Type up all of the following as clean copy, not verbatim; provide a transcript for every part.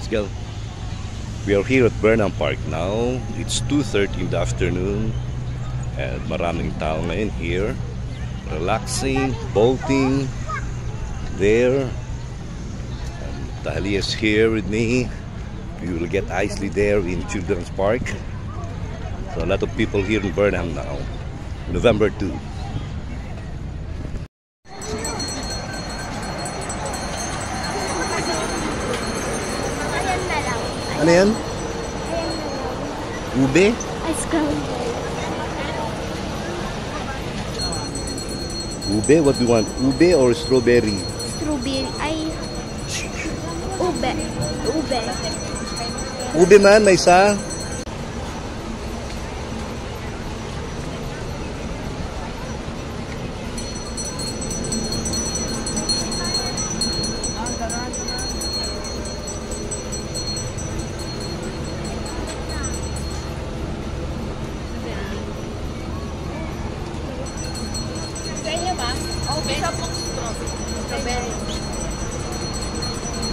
let's go. We are here at Burnham Park now. It's 2:30 in the afternoon. And maraming tao ngayon here. Relaxing, boating. There. And Talia is here with me. We will get Isley there in Children's Park. So a lot of people here in Burnham now. November 2. Ano yan? Ube? Ice cream. Ube? What do you want? Ube or strawberry? Strawberry. Ay. Ube. Ube. Ube man, may isa.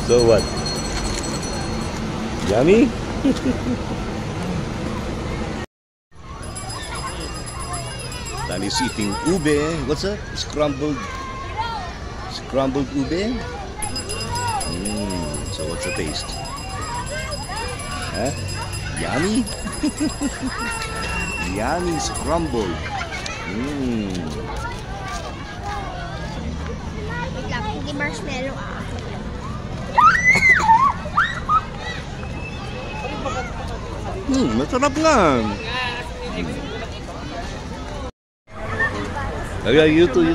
So what? Yummy? Tali's eating ube. What's that? Scrambled ube? So what's the taste? Huh? Yummy? Yummy scrambled. Wait lang, hindi marshmallow ah. Masarap nga. Yeah, you too.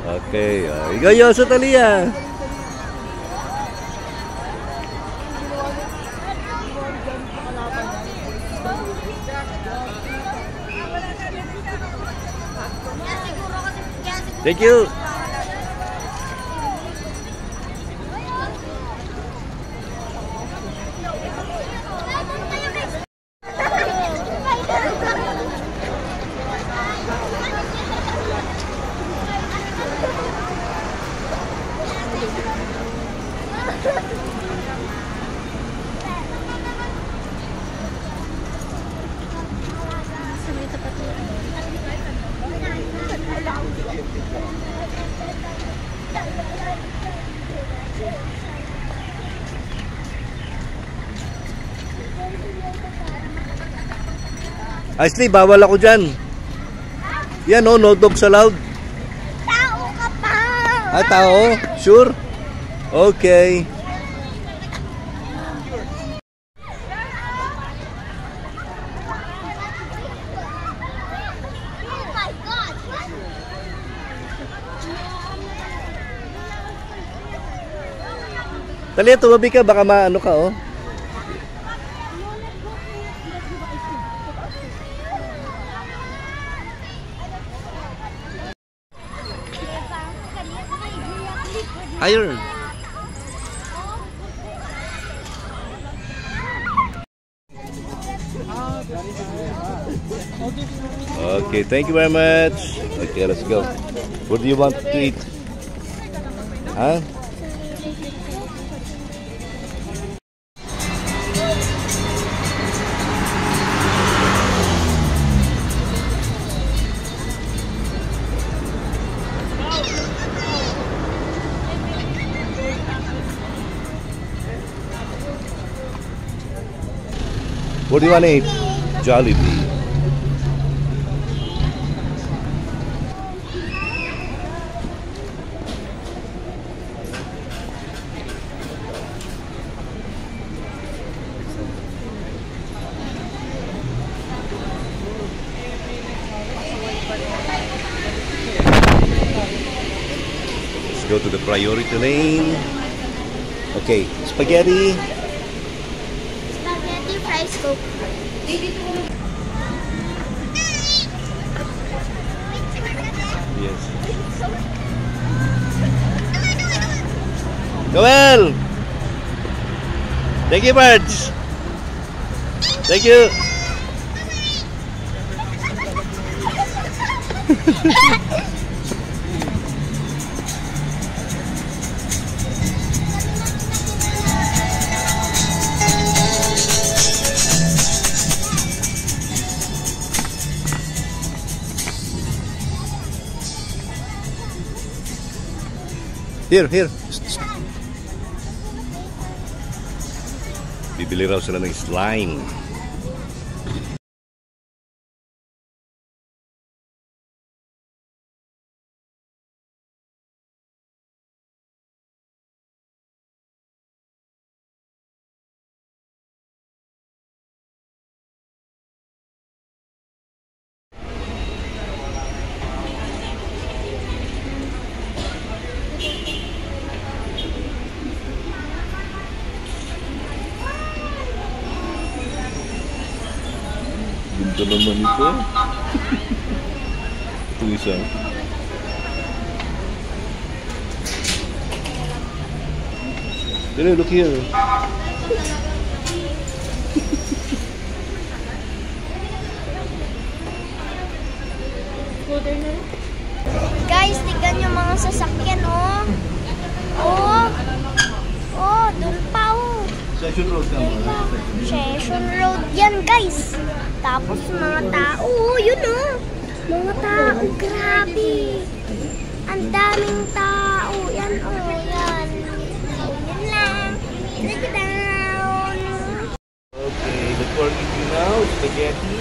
Okay, igayo sa Talia. Thank you. Isley, bawal ako dyan. Yan o, no dogs allowed. Tao ka pa! Ah, tao? Sure? Okay. Oh my God! Talia, tumabi ka, baka maano ka oh. Higher. Okay, thank you very much. Okay, let's go. What do you want to eat? Huh? What do you want to eat? Jollibee. Let's go to the priority lane. Okay, spaghetti. Fries Coke. Yes. Noel! Thank you, birds. Thank you. Here. Bibili raw sila ng slime. Ganda naman ito. Ito isa. Look here. Guys, tignan yung mga sasakyan, oh. Oh, dun pa, oh. Session Road ka mo. Session Road yan, guys. Tapos mga tao, oh, yun, oh. Mga tao, grabe. Ang daming tao. Yan, oh, yan. Yun lang. Look down. Okay, the pork eating now, spaghetti,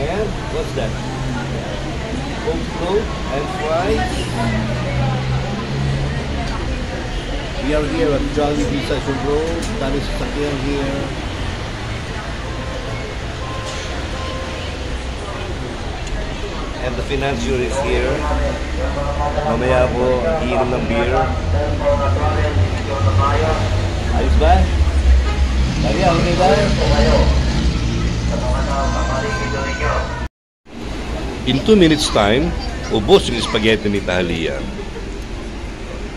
and what's that? Coleslaw and fries. We are here at Jollibee Session Road. That is Sakyan here. And the financier is here. Mamaya po, iinom ng beer. Ayos ba? Maria, okay ba? In 2 minutes time, ubos yung spaghetti ni Talia.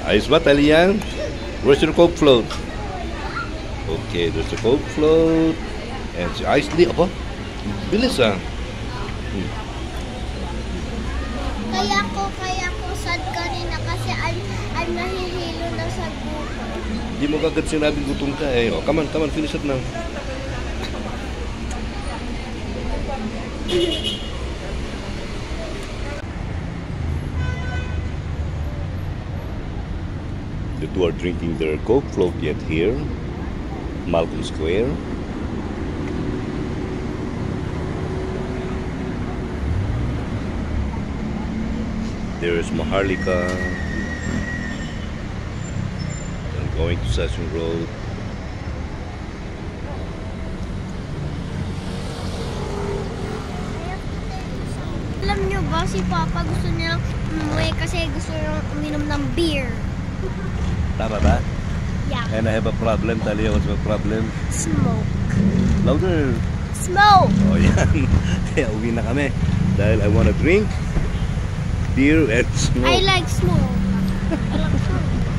Ayos ba, Talia? Where's your Coke float? Okay, there's the Coke float. And si Ice Lee, apa? Bilis ah. Kaya ko sad kanina kasi I'm nahihilo na sa gutom. Hindi mo kagad sinabing gutom ka eh. Oh, come on, finish it now. The two are drinking their Coke float yet here, Malcolm Square. There is Maharlika. I'm going to Session Road. Alam nyo ba, si Papa gusto niya umuwi kasi gusto niya uminom ng beer. Tama ba? Yeah. And I have a problem. Talia, what's my problem? Smoke. Louder. Smoke! Oh, yan. Kaya uwi na kami. Dahil I wanna drink beer and smoke. I like smoke. I like smoke.